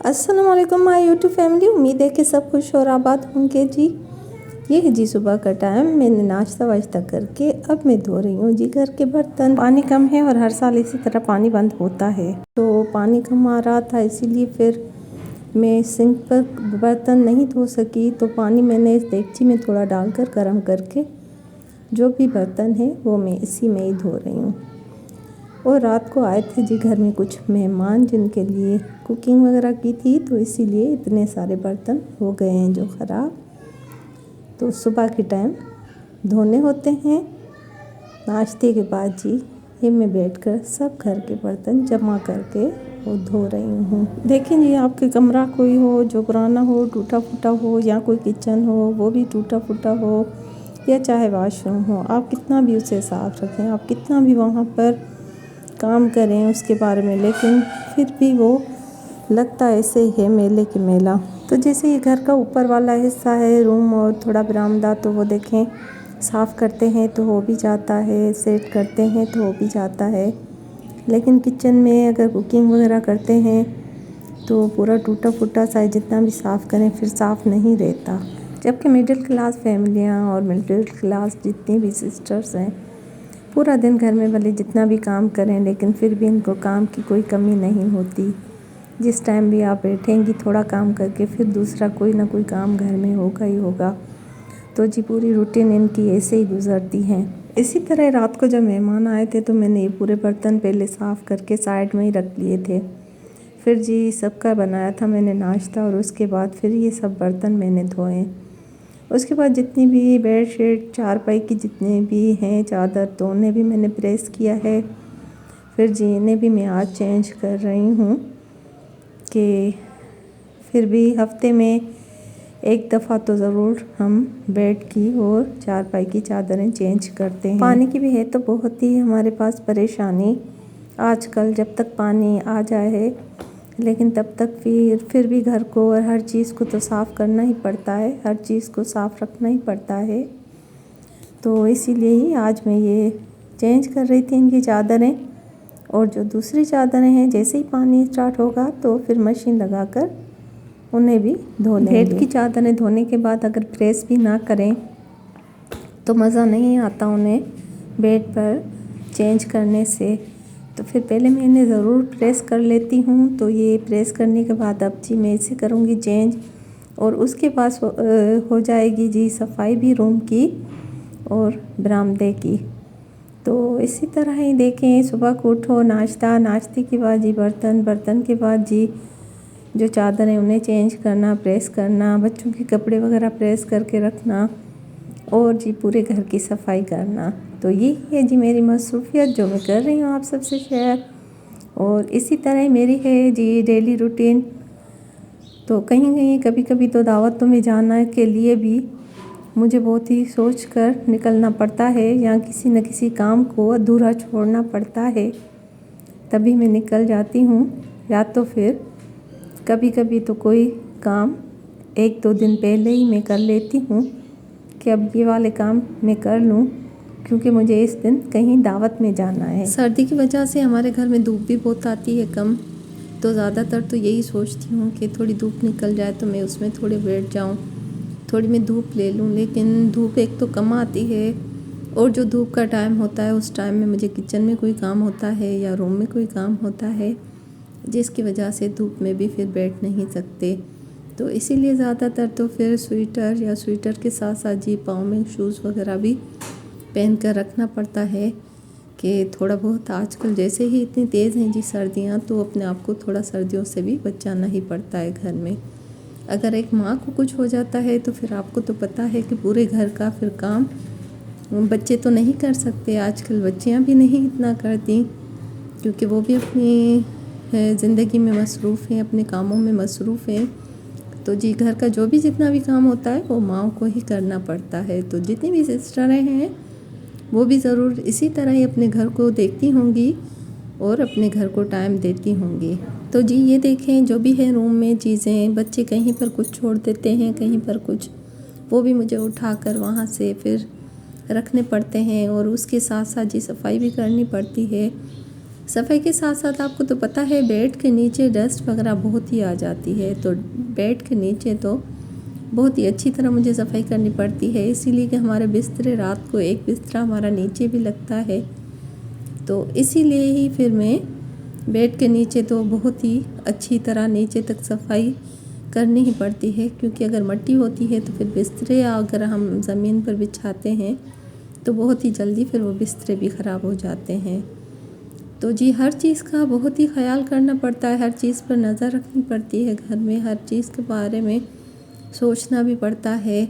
अस्सलाम वालेकुम my YouTube family. उम्मीद है कि सब खुश और आबाद होंगे जी। ये है जी सुबह का टाइम। मैंने नाश्ता वाश्ता करके अब मैं धो रही हूँ जी घर के बर्तन। पानी कम है और हर साल इसी तरह पानी बंद होता है, तो पानी कम आ रहा था, इसीलिए फिर मैं सिंक पर बर्तन नहीं धो सकी। तो पानी मैंने इस देगची में थोड़ा डालकर गर्म करके जो भी बर्तन है वो मैं इसी में ही धो रही हूँ। और रात को आए थे जी घर में कुछ मेहमान, जिनके लिए कुकिंग वगैरह की थी, तो इसीलिए इतने सारे बर्तन हो गए हैं जो ख़राब। तो सुबह के टाइम धोने होते हैं। नाश्ते के बाद जी ये मैं बैठकर सब घर के बर्तन जमा करके वो धो रही हूँ। देखें जी, आपके कमरा कोई हो जो पुराना हो, टूटा फूटा हो, या कोई किचन हो वो भी टूटा फूटा हो, या चाहे वाशरूम हो, आप कितना भी उसे साफ़ रखें, आप कितना भी वहाँ पर काम करें उसके बारे में, लेकिन फिर भी वो लगता ऐसे ही है मेले के मेला। तो जैसे ये घर का ऊपर वाला हिस्सा है, रूम और थोड़ा बरामदा, तो वो देखें साफ़ करते हैं तो हो भी जाता है, सेट करते हैं तो हो भी जाता है। लेकिन किचन में अगर कुकिंग वगैरह करते हैं तो पूरा टूटा फूटा सा जितना भी साफ़ करें फिर साफ़ नहीं रहता। जबकि मिडिल क्लास फैमिलियाँ और मिडिल क्लास जितनी भी सिस्टर्स हैं, पूरा दिन घर में भले जितना भी काम करें लेकिन फिर भी इनको काम की कोई कमी नहीं होती। जिस टाइम भी आप बैठेंगी थोड़ा काम करके फिर दूसरा कोई ना कोई काम घर में होगा ही होगा। तो जी पूरी रूटीन इनकी ऐसे ही गुजरती हैं। इसी तरह रात को जब मेहमान आए थे तो मैंने ये पूरे बर्तन पहले साफ़ करके साइड में ही रख लिए थे। फिर जी सबका बनाया था मैंने नाश्ता, और उसके बाद फिर ये सब बर्तन मैंने धोए। उसके बाद जितनी भी बेडशीट चारपाई की जितने भी हैं चादर, तो उन्हें भी मैंने प्रेस किया है। फिर जी इन्हें भी मैं आज चेंज कर रही हूँ कि फिर भी हफ्ते में एक दफ़ा तो ज़रूर हम बेड की और चारपाई की चादरें चेंज करते हैं। पानी की भी है तो बहुत ही हमारे पास परेशानी आजकल। जब तक पानी आ जाए लेकिन तब तक फिर भी घर को और हर चीज़ को तो साफ़ करना ही पड़ता है, हर चीज़ को साफ़ रखना ही पड़ता है। तो इसीलिए ही आज मैं ये चेंज कर रही थी इनकी चादरें। और जो दूसरी चादरें हैं जैसे ही पानी स्टार्ट होगा तो फिर मशीन लगाकर उन्हें भी धो लेंगे। बेड की चादरें धोने के बाद अगर प्रेस भी ना करें तो मज़ा नहीं आता उन्हें बेड पर चेंज करने से। तो फिर पहले मैं इन्हें ज़रूर प्रेस कर लेती हूँ। तो ये प्रेस करने के बाद अब जी मैं इसे करूँगी चेंज, और उसके पास हो जाएगी जी सफाई भी रूम की और बरामदे की। तो इसी तरह ही देखें, सुबह को उठो, नाश्ता, नाश्ते के बाद जी बर्तन, बर्तन के बाद जी जो चादरें उन्हें चेंज करना, प्रेस करना, बच्चों के कपड़े वगैरह प्रेस करके रखना, और जी पूरे घर की सफाई करना। तो ये है जी मेरी मसरूफ़ियत जो मैं कर रही हूँ आप सबसे शेयर। और इसी तरह मेरी है जी डेली रूटीन। तो कहीं कहीं कभी कभी तो दावतों में जाना के लिए भी मुझे बहुत ही सोच कर निकलना पड़ता है, या किसी न किसी काम को अधूरा छोड़ना पड़ता है, तभी मैं निकल जाती हूँ। या तो फिर कभी कभी तो कोई काम 1-2 दिन पहले ही मैं कर लेती हूँ कि अब ये वाले काम मैं कर लूँ, क्योंकि मुझे इस दिन कहीं दावत में जाना है। सर्दी की वजह से हमारे घर में धूप भी बहुत आती है कम, तो ज़्यादातर तो यही सोचती हूँ कि थोड़ी धूप निकल जाए तो मैं उसमें थोड़े बैठ जाऊँ, थोड़ी मैं धूप ले लूँ। लेकिन धूप एक तो कम आती है, और जो धूप का टाइम होता है उस टाइम में मुझे किचन में कोई काम होता है या रूम में कोई काम होता है, जिसकी वजह से धूप में भी फिर बैठ नहीं सकते। तो इसीलिए ज़्यादातर तो फिर स्वेटर या स्वेटर के साथ साथ जी पाँव में शूज़ वगैरह भी पहन कर रखना पड़ता है कि थोड़ा बहुत आजकल जैसे ही इतनी तेज़ हैं जी सर्दियाँ, तो अपने आप को थोड़ा सर्दियों से भी बचाना ही पड़ता है घर में। अगर एक माँ को कुछ हो जाता है तो फिर आपको तो पता है कि पूरे घर का फिर काम बच्चे तो नहीं कर सकते। आजकल बच्चियाँ भी नहीं इतना करती, क्योंकि वो भी अपनी ज़िंदगी में मसरूफ़ हैं, अपने कामों में मसरूफ़ हैं। तो जी घर का जो भी जितना भी काम होता है वो माँओं को ही करना पड़ता है। तो जितनी भी सिस्टरें हैं वो भी ज़रूर इसी तरह ही अपने घर को देखती होंगी और अपने घर को टाइम देती होंगी। तो जी ये देखें जो भी है रूम में चीज़ें, बच्चे कहीं पर कुछ छोड़ देते हैं, कहीं पर कुछ, वो भी मुझे उठाकर वहाँ से फिर रखने पड़ते हैं, और उसके साथ साथ जी सफाई भी करनी पड़ती है। सफाई के साथ साथ आपको तो पता है बेड के नीचे डस्ट वगैरह बहुत ही आ जाती है, तो बेड के नीचे तो बहुत ही अच्छी तरह मुझे सफाई करनी पड़ती है, इसीलिए कि हमारे बिस्तरे रात को एक बिस्तरा हमारा नीचे भी लगता है, तो इसीलिए ही फिर मैं बेड के नीचे तो बहुत ही अच्छी तरह नीचे तक सफाई करनी ही पड़ती है, क्योंकि अगर मिट्टी होती है तो फिर बिस्तरे अगर हम ज़मीन पर बिछाते हैं तो बहुत ही जल्दी फिर वो बिस्तरे भी ख़राब हो जाते हैं। तो जी हर चीज़ का बहुत ही ख्याल करना पड़ता है, हर चीज़ पर नज़र रखनी पड़ती है, घर में हर चीज़ के बारे में सोचना भी पड़ता है,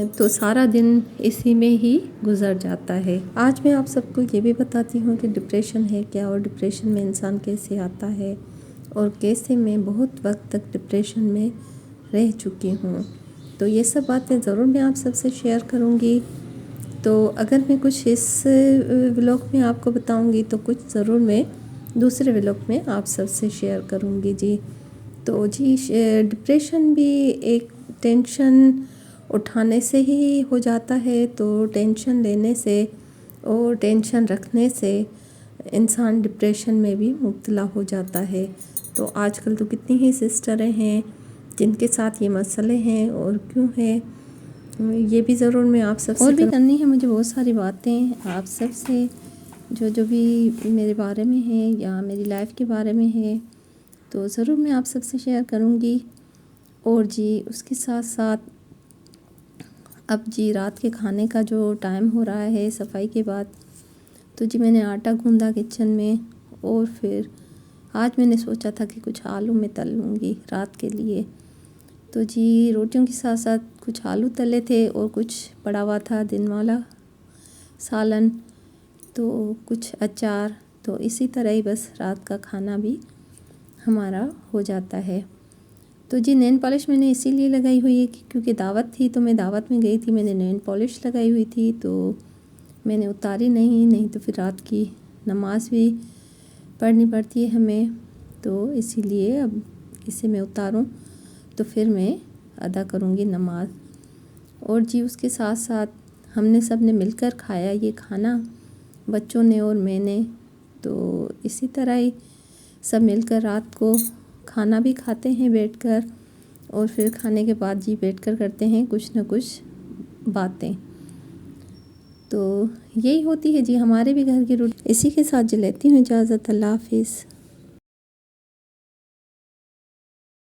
तो सारा दिन इसी में ही गुजर जाता है। आज मैं आप सबको ये भी बताती हूँ कि डिप्रेशन है क्या और डिप्रेशन में इंसान कैसे आता है और कैसे मैं बहुत वक्त तक डिप्रेशन में रह चुकी हूँ। तो ये सब बातें ज़रूर मैं आप सबसे शेयर करूँगी। तो अगर मैं कुछ इस व्लॉग में आपको बताऊँगी तो कुछ ज़रूर मैं दूसरे व्लॉग में आप सबसे शेयर करूँगी जी। तो जी डिप्रेशन भी एक टेंशन उठाने से ही हो जाता है, तो टेंशन लेने से और टेंशन रखने से इंसान डिप्रेशन में भी मुब्तला हो जाता है। तो आजकल तो कितनी ही सिस्टरें हैं जिनके साथ ये मसले हैं और क्यों है ये भी ज़रूर मैं आप सबसे और भी करनी है मुझे बहुत सारी बातें आप सबसे जो भी मेरे बारे में है या मेरी लाइफ के बारे में है, तो ज़रूर मैं आप सबसे शेयर करूँगी। और जी उसके साथ साथ अब जी रात के खाने का जो टाइम हो रहा है सफाई के बाद, तो जी मैंने आटा गूंदा किचन में और फिर आज मैंने सोचा था कि कुछ आलू मैं तल लूँगी रात के लिए। तो जी रोटियों के साथ साथ कुछ आलू तले थे और कुछ पड़ा हुआ था दिन वाला सालन, तो कुछ अचार, तो इसी तरह ही बस रात का खाना भी हमारा हो जाता है। तो जी नेल पॉलिश मैंने इसीलिए लगाई हुई है कि क्योंकि दावत थी, तो मैं दावत में गई थी, मैंने नेल पॉलिश लगाई हुई थी, तो मैंने उतारी नहीं तो फिर रात की नमाज भी पढ़नी पड़ती है हमें, तो इसीलिए अब इसे मैं उतारूं तो फिर मैं अदा करूंगी नमाज। और जी उसके साथ साथ हमने सब ने मिलकर खाया ये खाना, बच्चों ने और मैंने, तो इसी तरह ही सब मिलकर रात को खाना भी खाते हैं बैठकर, और फिर खाने के बाद जी बैठकर करते हैं कुछ न कुछ बातें। तो यही होती है जी हमारे भी घर की रूटीन। इसी के साथ जी लेती हूँ इजाज़त, अल्लाह हाफिज़।